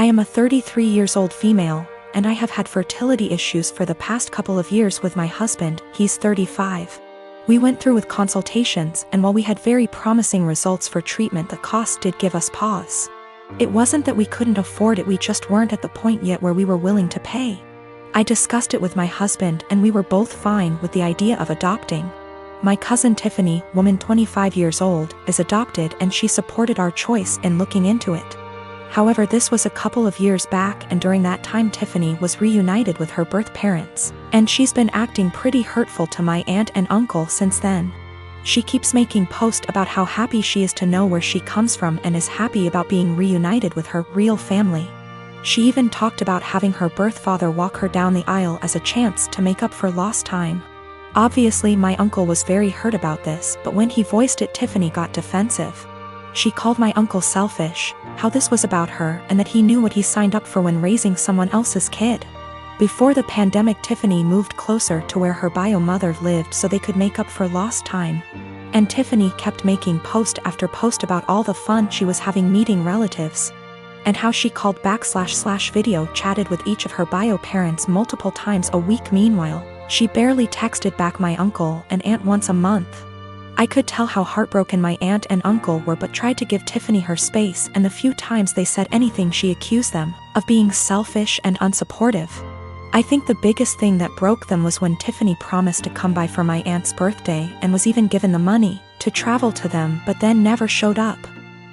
I am a 33 years old female, and I have had fertility issues for the past couple of years with my husband. He's 35. We went through with consultations, and while we had very promising results for treatment, the cost did give us pause. It wasn't that we couldn't afford it, we just weren't at the point yet where we were willing to pay. I discussed it with my husband, and we were both fine with the idea of adopting. My cousin Tiffany, woman 25 years old, is adopted, and she supported our choice in looking into it. However, this was a couple of years back, and during that time Tiffany was reunited with her birth parents, and she's been acting pretty hurtful to my aunt and uncle since then. She keeps making posts about how happy she is to know where she comes from and is happy about being reunited with her real family. She even talked about having her birth father walk her down the aisle as a chance to make up for lost time. Obviously, my uncle was very hurt about this, but when he voiced it, Tiffany got defensive. She called my uncle selfish, how this was about her, and that he knew what he signed up for when raising someone else's kid. Before the pandemic, Tiffany moved closer to where her bio mother lived so they could make up for lost time. And Tiffany kept making post after post about all the fun she was having meeting relatives, and how she called back / video chatted with each of her bio parents multiple times a week. Meanwhile, she barely texted back my uncle and aunt once a month. I could tell how heartbroken my aunt and uncle were, but tried to give Tiffany her space, and the few times they said anything she accused them of being selfish and unsupportive. I think the biggest thing that broke them was when Tiffany promised to come by for my aunt's birthday and was even given the money to travel to them, but then never showed up.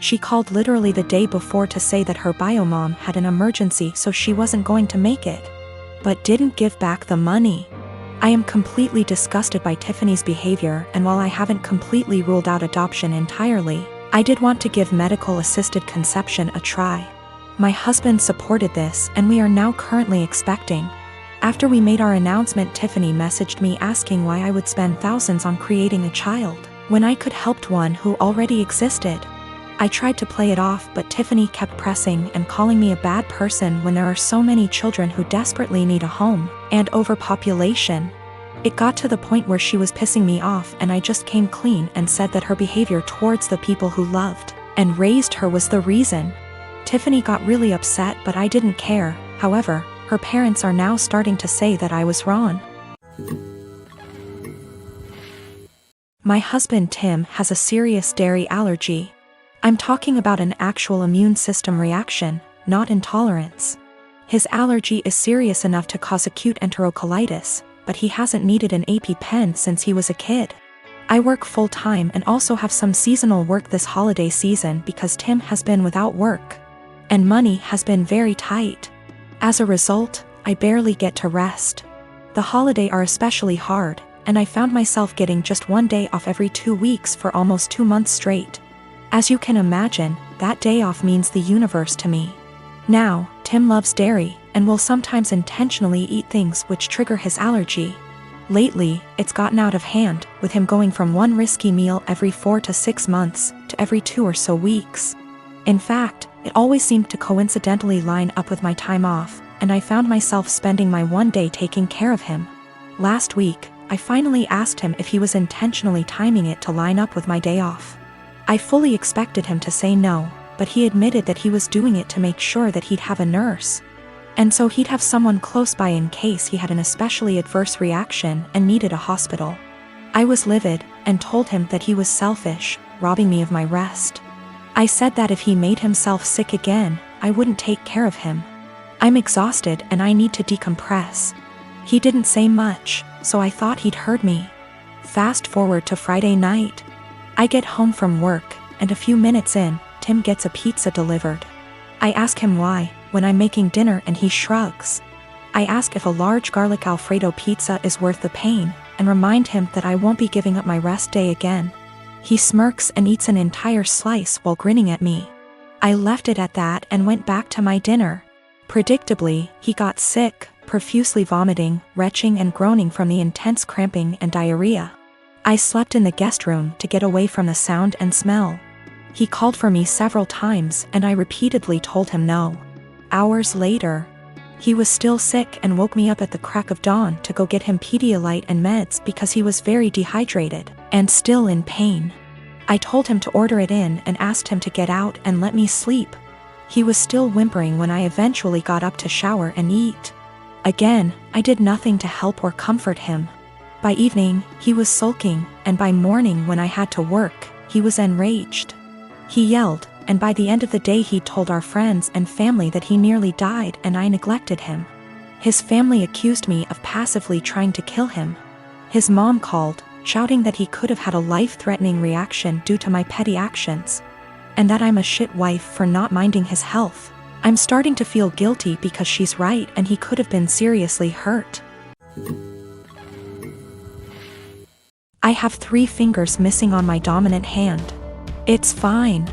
She called literally the day before to say that her bio mom had an emergency, so she wasn't going to make it, but didn't give back the money. I am completely disgusted by Tiffany's behavior, and while I haven't completely ruled out adoption entirely, I did want to give medical-assisted conception a try. My husband supported this, and we are now currently expecting. After we made our announcement, Tiffany messaged me asking why I would spend thousands on creating a child when I could help one who already existed. I tried to play it off, but Tiffany kept pressing and calling me a bad person when there are so many children who desperately need a home, and overpopulation. It got to the point where she was pissing me off, and I just came clean and said that her behavior towards the people who loved and raised her was the reason. Tiffany got really upset, but I didn't care. However, her parents are now starting to say that I was wrong. My husband Tim has a serious dairy allergy. I'm talking about an actual immune system reaction, not intolerance. His allergy is serious enough to cause acute enterocolitis, but he hasn't needed an EpiPen since he was a kid. I work full-time and also have some seasonal work this holiday season because Tim has been without work, and money has been very tight. As a result, I barely get to rest. The holidays are especially hard, and I found myself getting just one day off every 2 weeks for almost 2 months straight. As you can imagine, that day off means the universe to me. Now, Tim loves dairy, and will sometimes intentionally eat things which trigger his allergy. Lately, it's gotten out of hand, with him going from one risky meal every 4 to 6 months, to every 2 or so weeks. In fact, it always seemed to coincidentally line up with my time off, and I found myself spending my one day taking care of him. Last week, I finally asked him if he was intentionally timing it to line up with my day off. I fully expected him to say no, but he admitted that he was doing it to make sure that he'd have a nurse, and so he'd have someone close by in case he had an especially adverse reaction and needed a hospital. I was livid, and told him that he was selfish, robbing me of my rest. I said that if he made himself sick again, I wouldn't take care of him. I'm exhausted and I need to decompress. He didn't say much, so I thought he'd heard me. Fast forward to Friday night. I get home from work, and a few minutes in, Tim gets a pizza delivered. I ask him why, when I'm making dinner, and he shrugs. I ask if a large garlic Alfredo pizza is worth the pain, and remind him that I won't be giving up my rest day again. He smirks and eats an entire slice while grinning at me. I left it at that and went back to my dinner. Predictably, he got sick, profusely vomiting, retching and groaning from the intense cramping and diarrhea. I slept in the guest room to get away from the sound and smell. He called for me several times, and I repeatedly told him no. Hours later, he was still sick and woke me up at the crack of dawn to go get him Pedialyte and meds because he was very dehydrated and still in pain. I told him to order it in and asked him to get out and let me sleep. He was still whimpering when I eventually got up to shower and eat. Again, I did nothing to help or comfort him. By evening, he was sulking, and by morning when I had to work, he was enraged. He yelled, and by the end of the day he told our friends and family that he nearly died and I neglected him. His family accused me of passively trying to kill him. His mom called, shouting that he could have had a life-threatening reaction due to my petty actions. And that I'm a shit wife for not minding his health. I'm starting to feel guilty because she's right and he could have been seriously hurt. I have 3 fingers missing on my dominant hand. It's fine.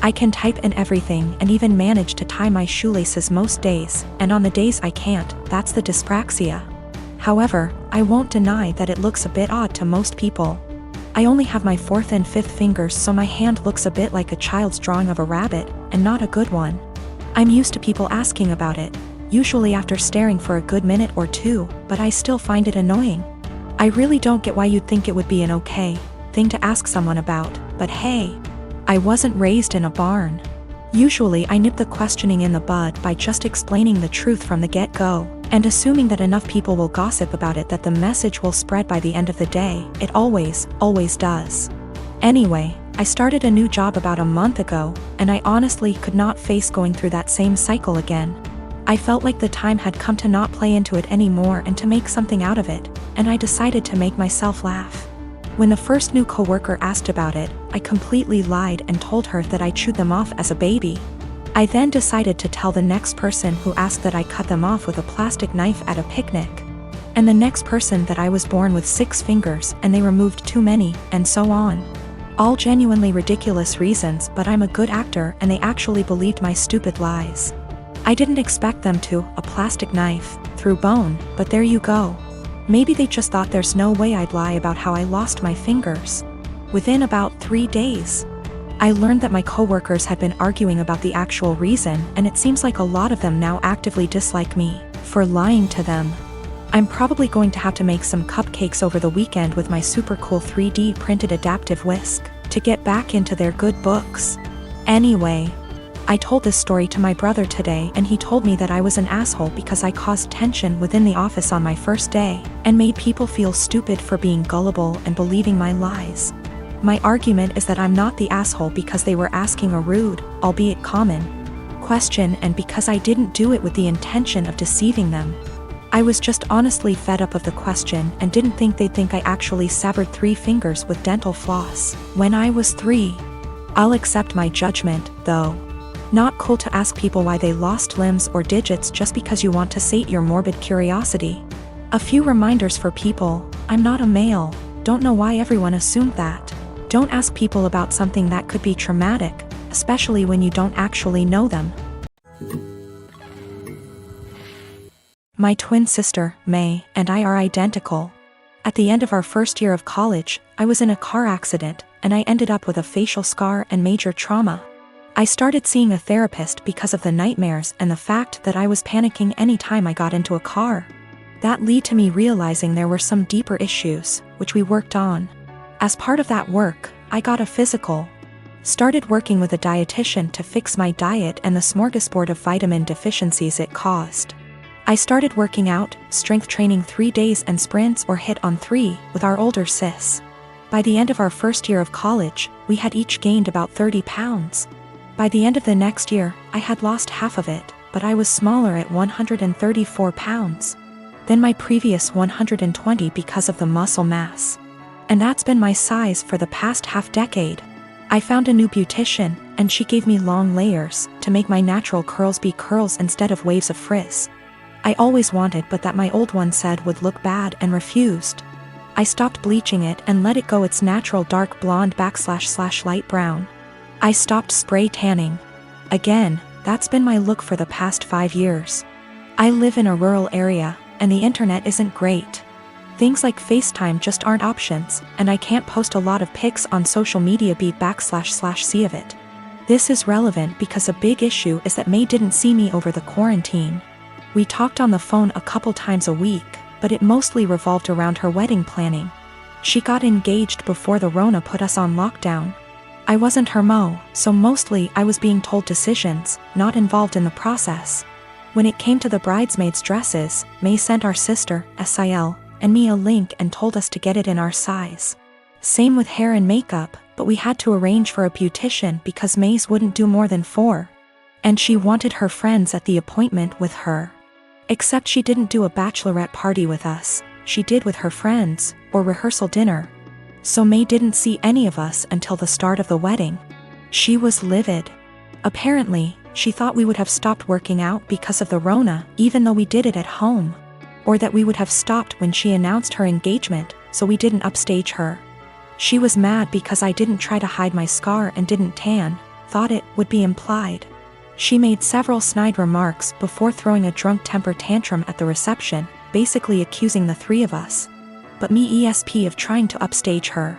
I can type and everything and even manage to tie my shoelaces most days, and on the days I can't, that's the dyspraxia. However, I won't deny that it looks a bit odd to most people. I only have my 4th and 5th fingers, so my hand looks a bit like a child's drawing of a rabbit, and not a good one. I'm used to people asking about it, usually after staring for a good minute or 2, but I still find it annoying. I really don't get why you'd think it would be an okay thing to ask someone about, but hey, I wasn't raised in a barn. Usually I nip the questioning in the bud by just explaining the truth from the get-go, and assuming that enough people will gossip about it that the message will spread by the end of the day. It always does. Anyway, I started a new job about a month ago, and I honestly could not face going through that same cycle again. I felt like the time had come to not play into it anymore and to make something out of it, and I decided to make myself laugh. When the first new coworker asked about it, I completely lied and told her that I chewed them off as a baby. I then decided to tell the next person who asked that I cut them off with a plastic knife at a picnic. And the next person that I was born with 6 fingers and they removed too many, and so on. All genuinely ridiculous reasons, but I'm a good actor and they actually believed my stupid lies. I didn't expect them to, a plastic knife, through bone, but there you go. Maybe they just thought there's no way I'd lie about how I lost my fingers. Within about 3 days, I learned that my coworkers had been arguing about the actual reason, and it seems like a lot of them now actively dislike me for lying to them. I'm probably going to have to make some cupcakes over the weekend with my super cool 3D printed adaptive whisk to get back into their good books. Anyway, I told this story to my brother today and he told me that I was an asshole because I caused tension within the office on my first day and made people feel stupid for being gullible and believing my lies. My argument is that I'm not the asshole because they were asking a rude, albeit common, question and because I didn't do it with the intention of deceiving them. I was just honestly fed up of the question and didn't think they'd think I actually severed 3 fingers with dental floss when I was 3. I'll accept my judgment, though. Not cool to ask people why they lost limbs or digits just because you want to sate your morbid curiosity. A few reminders for people: I'm not a male. Don't know why everyone assumed that. Don't ask people about something that could be traumatic, especially when you don't actually know them. My twin sister, May, and I are identical. At the end of our first year of college, I was in a car accident, and I ended up with a facial scar and major trauma. I started seeing a therapist because of the nightmares and the fact that I was panicking any time I got into a car. That led to me realizing there were some deeper issues, which we worked on. As part of that work, I got a physical. Started working with a dietitian to fix my diet and the smorgasbord of vitamin deficiencies it caused. I started working out, strength training 3 days and sprints or hit on 3 with our older sis. By the end of our first year of college, we had each gained about 30 pounds. By the end of the next year, I had lost half of it, but I was smaller at 134 pounds than my previous 120 because of the muscle mass. And that's been my size for the past half-decade. I found a new beautician, and she gave me long layers to make my natural curls be curls instead of waves of frizz. I always wanted but that my old one said would look bad and refused. I stopped bleaching it and let it go its natural dark blonde / light brown. I stopped spray tanning. Again, that's been my look for the past 5 years. I live in a rural area, and the internet isn't great. Things like FaceTime just aren't options, and I can't post a lot of pics on social media / see of it. This is relevant because a big issue is that May didn't see me over the quarantine. We talked on the phone a couple times a week, but it mostly revolved around her wedding planning. She got engaged before the Rona put us on lockdown. I wasn't her mo, so mostly I was being told decisions, not involved in the process. When it came to the bridesmaids' dresses, May sent our sister, Sil, and me a link and told us to get it in our size. Same with hair and makeup, but we had to arrange for a beautician because May's wouldn't do more than 4. And she wanted her friends at the appointment with her. Except she didn't do a bachelorette party with us, she did with her friends, or rehearsal dinner. So May didn't see any of us until the start of the wedding. She was livid. Apparently, she thought we would have stopped working out because of the Rona, even though we did it at home. Or that we would have stopped when she announced her engagement, so we didn't upstage her. She was mad because I didn't try to hide my scar and didn't tan, thought it would be implied. She made several snide remarks before throwing a drunk temper tantrum at the reception, basically accusing the 3 of us. But me ESP of trying to upstage her.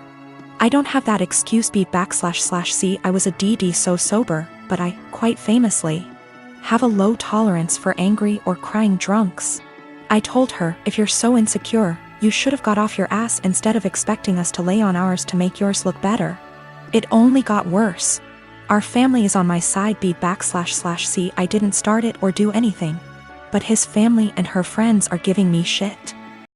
I don't have that excuse B//C I was a DD so sober, but I, quite famously, have a low tolerance for angry or crying drunks. I told her, if you're so insecure, you should have got off your ass instead of expecting us to lay on ours to make yours look better. It only got worse. Our family is on my side B//C I didn't start it or do anything. But his family and her friends are giving me shit.